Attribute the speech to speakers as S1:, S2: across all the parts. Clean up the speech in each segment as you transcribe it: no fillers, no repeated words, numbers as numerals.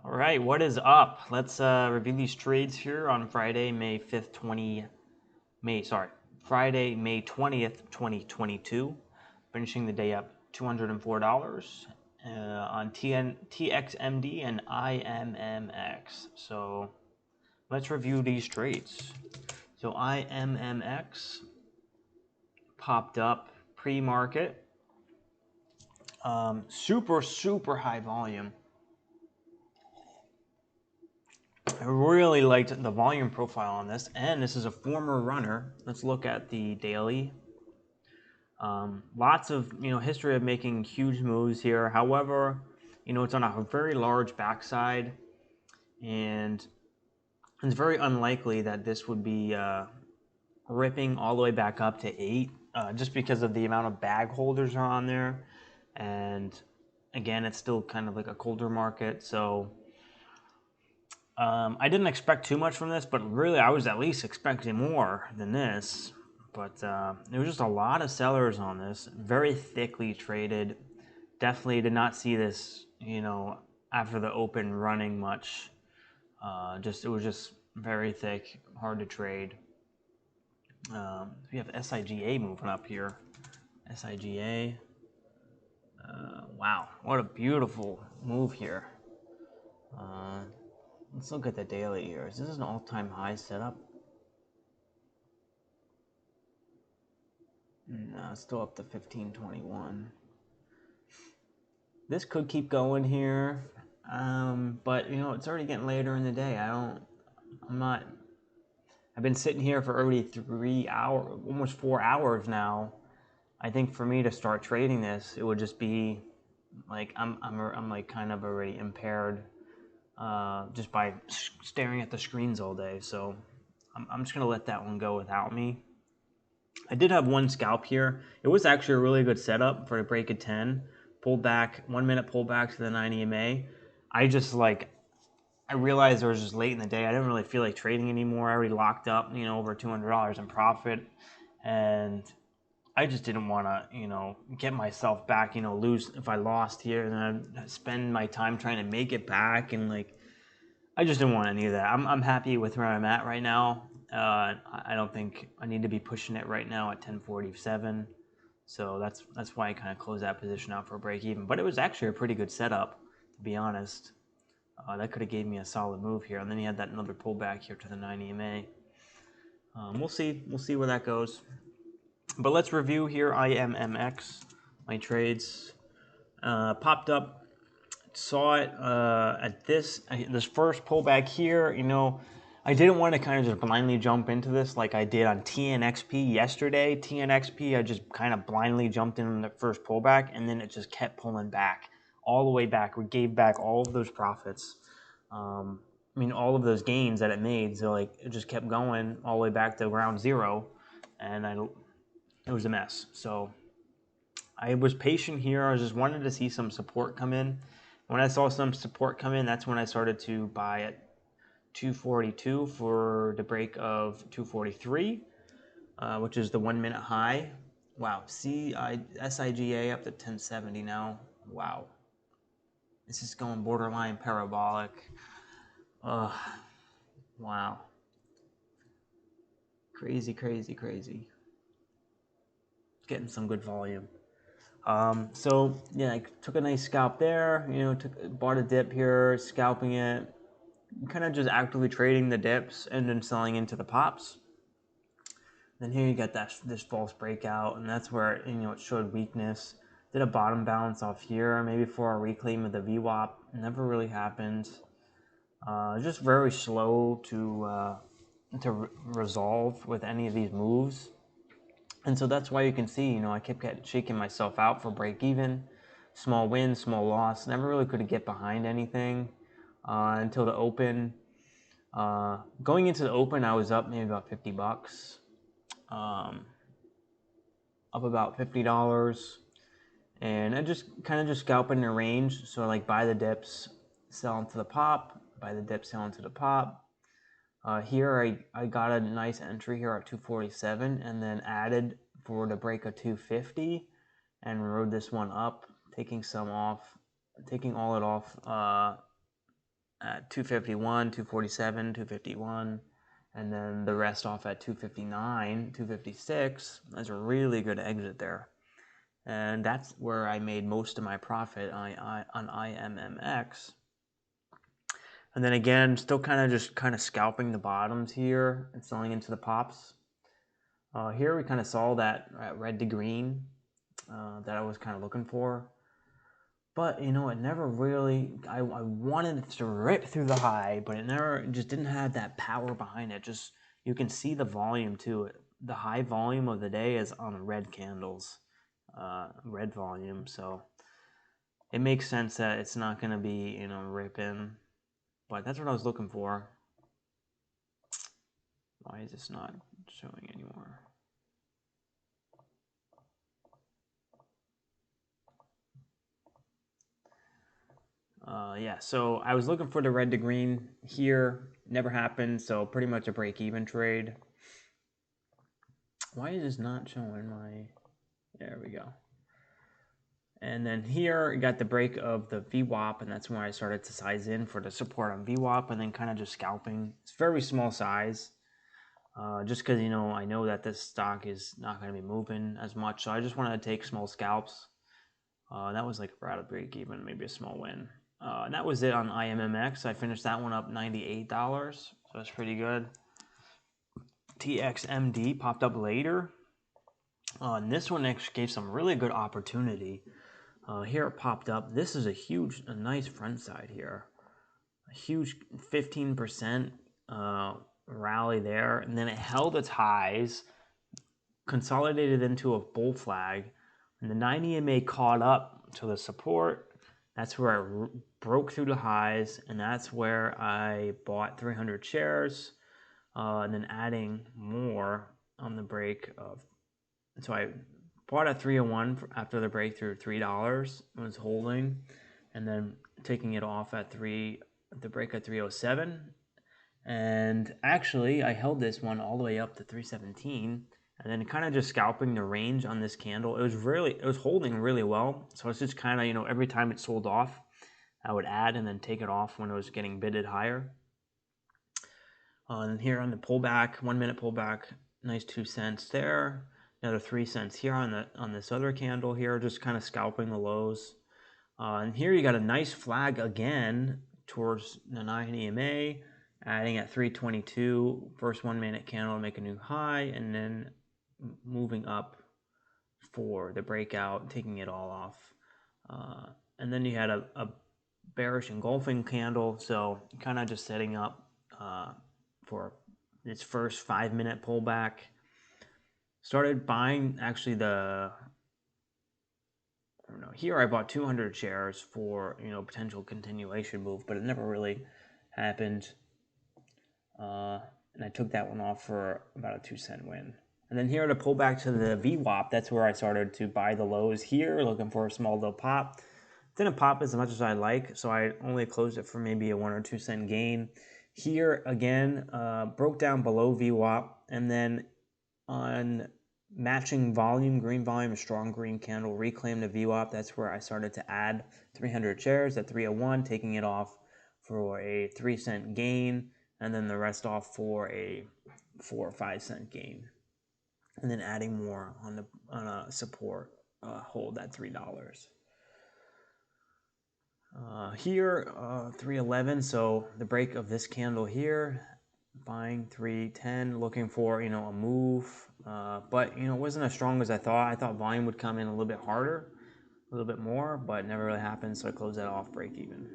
S1: All right, what is up? Let's review these trades here on Friday, Friday, May 20th, 2022. Finishing the day up $204 on TXMD and IMMX. So let's review these trades. So IMMX popped up pre-market. Super high volume. I really liked the volume profile on this, and this is a former runner. Let's look at the daily. Lots of history of making huge moves here. However, it's on a very large backside, and it's very unlikely that this would be ripping all the way back up to 8, just because of the amount of bag holders are on there, and again, it's still kind of like a colder market, so. I didn't expect too much from this, but really I was at least expecting more than this. But there was just a lot of sellers on this, very thickly traded. Definitely did not see this, after the open running much. It was just very thick, hard to trade. We have SIGA moving up here. SIGA. Wow, what a beautiful move here. Let's look at the daily here. Is this an all-time high setup? No, it's still up to 1521. This could keep going here, but it's already getting later in the day. I've been sitting here for already 3 hours, almost 4 hours now. I think for me to start trading this, it would just be like I'm like kind of already impaired. Just by staring at the screens all day. So I'm just going to let that one go without me. I did have one scalp here. It was actually a really good setup for a break of 10. Pulled back, 1 minute pullback to the 9 EMA. I realized it was just late in the day. I didn't really feel like trading anymore. I already locked up, over $200 in profit. And I just didn't want to, get myself back, lose if I lost here and then I'd spend my time trying to make it back. And I just didn't want any of that. I'm happy with where I'm at right now. I don't think I need to be pushing it right now at 1047. So that's why I kind of closed that position out for a break even. But it was actually a pretty good setup, to be honest. That could have gave me a solid move here. And then he had that another pullback here to the 9 EMA. We'll see where that goes. But let's review here IMMX, my trades. Popped up, saw it at this first pullback here. I didn't want to kind of just blindly jump into this like I did on TNXP yesterday. TNXP, I just kind of blindly jumped in the first pullback, and then it just kept pulling back all the way back. We gave back all of those profits. All of those gains that it made. So it just kept going all the way back to ground zero, and it was a mess. So I was patient here. I just wanted to see some support come in. When I saw some support come in, that's when I started to buy at 242 for the break of 243, which is the 1 minute high. Wow, SIGA up to 1070 now. Wow. This is going borderline parabolic. Wow. Crazy. Getting some good volume. So yeah, I took a nice scalp there. Bought a dip here, scalping it, kind of just actively trading the dips and then selling into the pops. Then here you get this false breakout, and that's where it showed weakness. Did a bottom bounce off here, maybe for a reclaim of the VWAP. Never really happened. Just very slow to resolve with any of these moves. And so that's why you can see, I kept shaking myself out for break even. Small win, small loss. Never really could get behind anything until the open. Going into the open, I was up maybe about $50. Up about $50. And I just kind of scalping in a range. So buy the dips, sell into the pop. Buy the dip, sell into the pop. Here I got a nice entry here at 247 and then added for the break of 250 and rode this one up, taking all it off at 251, 247, 251, and then the rest off at 259, 256. That's a really good exit there. And that's where I made most of my profit on IMMX. And then again, still kind of scalping the bottoms here and selling into the pops. Here we kind of saw that red to green that I was kind of looking for. But, you know, it never really, I wanted it to rip through the high, but it just didn't have that power behind it. Just, you can see the volume too. The high volume of the day is on red candles, red volume. So it makes sense that it's not going to be, you know, ripping. But that's what I was looking for. Why is this not showing anymore? Yeah, so I was looking for the red to green here. Never happened, so pretty much a break-even trade. Why is this not showing my... There we go. And then here, I got the break of the VWAP, and that's when I started to size in for the support on VWAP, and then kind of just scalping. It's very small size, just because, you know, I know that this stock is not going to be moving as much, so I just wanted to take small scalps. That was like right at break-even, maybe a small win. And that was it on IMMX. I finished that one up $98, so that's pretty good. TXMD popped up later. And this one actually gave some really good opportunity. Here it popped up. This is a nice front side here. A huge 15% rally there. And then it held its highs, consolidated into a bull flag. And the 90 EMA caught up to the support. That's where I broke through the highs, and that's where I bought 300 shares, and then adding more on the break of. So I bought at 301 after the breakthrough $3. I was holding, and then taking it off at the break at 307, and actually I held this one all the way up to 317. And then kind of just scalping the range on this candle. It was holding really well. So it's just kind of, you know, every time it sold off, I would add and then take it off when it was getting bidded higher. And here on the pullback, 1 minute pullback, nice 2 cents there. Another 3 cents here on this other candle here, just kind of scalping the lows. And here you got a nice flag again towards the 9 EMA, adding at 322, first 1 minute candle to make a new high, and then moving up for the breakout, taking it all off. And then you had a bearish engulfing candle, so kind of just setting up for its first 5 minute pullback. Started buying actually here I bought 200 shares for, you know, potential continuation move, but it never really happened. And I took that one off for about a 2 cent win. And then here to pull back to the VWAP, that's where I started to buy the lows here, looking for a small little pop. Didn't pop as much as I like, so I only closed it for maybe a 1 or 2 cent gain. Here again, broke down below VWAP, and then on matching volume, green volume, a strong green candle, reclaimed the VWAP. That's where I started to add 300 shares at 301, taking it off for a 3 cent gain, and then the rest off for a 4 or 5 cent gain, and then adding more on a support hold at $3. Here 311, so the break of this candle here, buying 310, looking for, you know, a move, but, you know, it wasn't as strong as I thought. I thought volume would come in a little bit harder, a little bit more, but it never really happened, so I closed that off break even.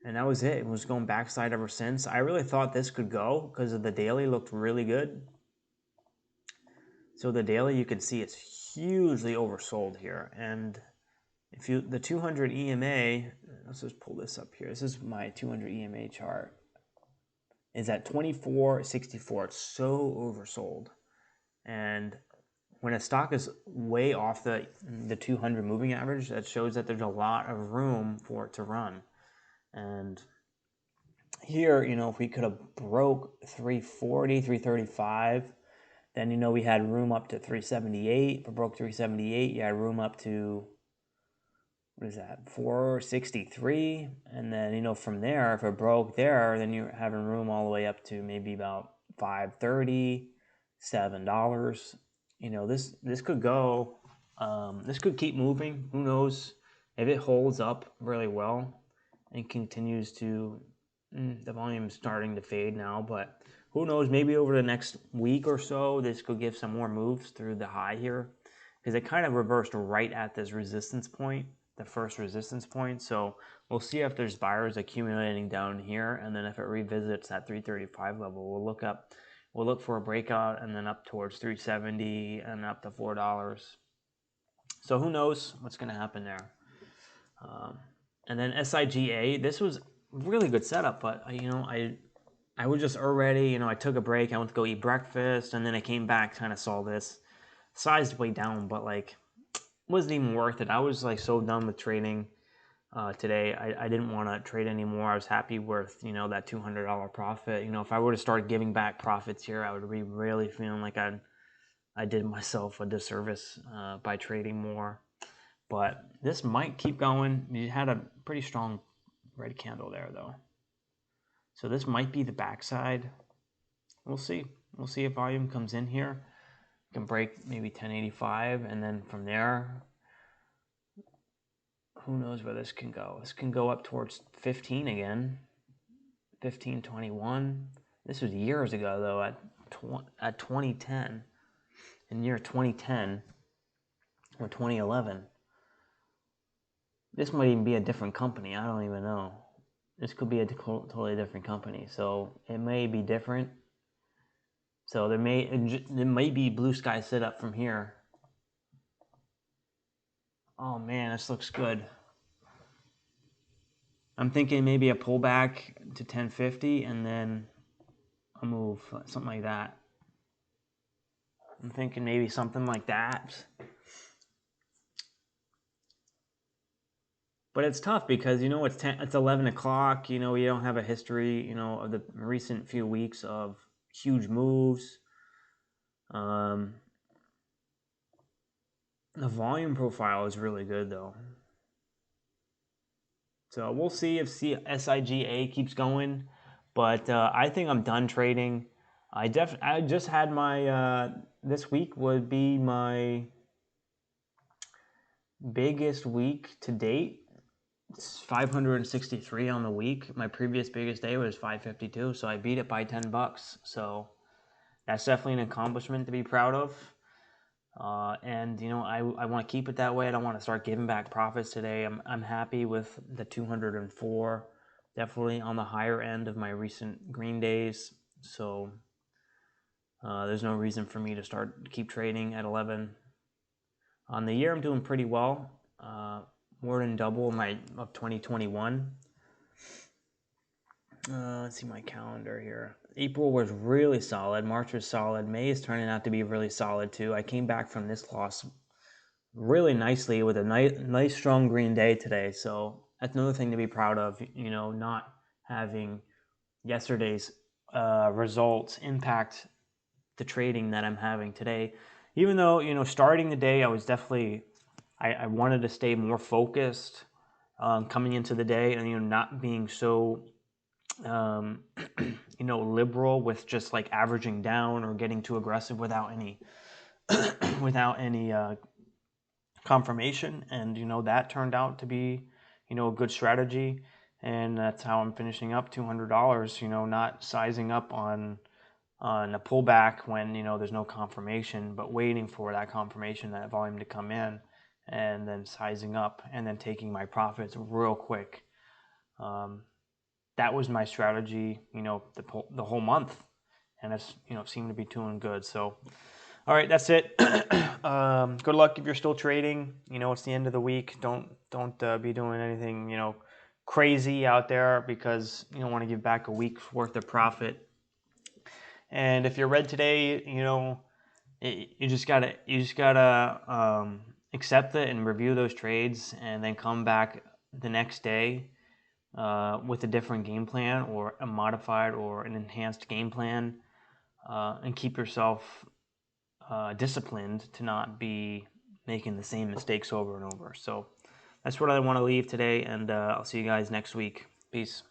S1: And that was it. It was going backside ever since. I really thought this could go because of the daily looked really good. So the daily, you can see it's hugely oversold here. And if the 200 EMA, let's just pull this up here. This is my 200 EMA chart. Is at 24.64. It's so oversold. And when a stock is way off the 200 moving average, that shows that there's a lot of room for it to run. And here, you know, if we could have broke 340, 335, then, you know, we had room up to 378. If we broke 378, you had room up to what is that, 463, and then, you know, from there, if it broke there, then you're having room all the way up to maybe about 530, $7. You know, this could go, this could keep moving. Who knows if it holds up really well and continues to, the volume's starting to fade now, but who knows, maybe over the next week or so, this could give some more moves through the high here, because it kind of reversed right at this resistance point, the first resistance point. So we'll see if there's buyers accumulating down here, and then if it revisits that 335 level, we'll look for a breakout, and then up towards 370 and up to $4. So who knows what's going to happen there. And then SIGA, this was really good setup, but you know, I was just already, you know, I took a break, I went to go eat breakfast, and then I came back, kind of saw this, sized way down, but like wasn't even worth it. I was like so done with trading today. I didn't want to trade anymore. I was happy with, you know, that $200 profit. You know, if I were to start giving back profits here, I would be really feeling like I did myself a disservice by trading more. But this might keep going. You had a pretty strong red candle there though, so this might be the backside. We'll see. We'll see if volume comes in here. Can break maybe 1085, and then from there, who knows where this can go. This can go up towards 15 again, 1521. This was years ago though, at 2010, in year 2010 or 2011. This might even be a different company. I don't even know. This could be a totally different company, so it may be different. So there may be blue sky sit up from here. Oh man, this looks good. I'm thinking maybe a pullback to 1050 and then a move, something like that. I'm thinking maybe something like that. But it's tough because, you know, it's 11 o'clock. You know, you don't have a history, you know, of the recent few weeks of huge moves. The volume profile is really good though. So we'll see if SIGA keeps going, but I think I'm done trading. I just had my this week would be my biggest week to date. It's 563 on the week. My previous biggest day was 552, so I beat it by $10. So that's definitely an accomplishment to be proud of. And you know, I want to keep it that way. I don't want to start giving back profits today. I'm happy with the 204, definitely on the higher end of my recent green days. So there's no reason for me to keep trading at 11. On the year, I'm doing pretty well, more than double of 2021. Let's see my calendar here. April was really solid. March was solid. May is turning out to be really solid too. I came back from this loss really nicely with a nice strong green day today. So that's another thing to be proud of, you know, not having yesterday's results impact the trading that I'm having today. Even though, you know, starting the day, I was definitely, I wanted to stay more focused coming into the day, and, you know, not being so you know, liberal with just like averaging down or getting too aggressive without any confirmation. And, you know, that turned out to be, you know, a good strategy. And that's how I'm finishing up $200, you know, not sizing up on a pullback when, you know, there's no confirmation, but waiting for that confirmation, that volume to come in, and then sizing up and then taking my profits real quick. That was my strategy, you know, the whole month, and it's, you know, seemed to be doing good. So, all right, that's it. Good luck if you're still trading. You know, it's the end of the week. Don't be doing anything, you know, crazy out there, because you don't want to give back a week's worth of profit. And if you're red today, you know, you just gotta accept it and review those trades, and then come back the next day with a different game plan, or a modified or an enhanced game plan, and keep yourself disciplined to not be making the same mistakes over and over. So that's what I want to leave today, and I'll see you guys next week. Peace.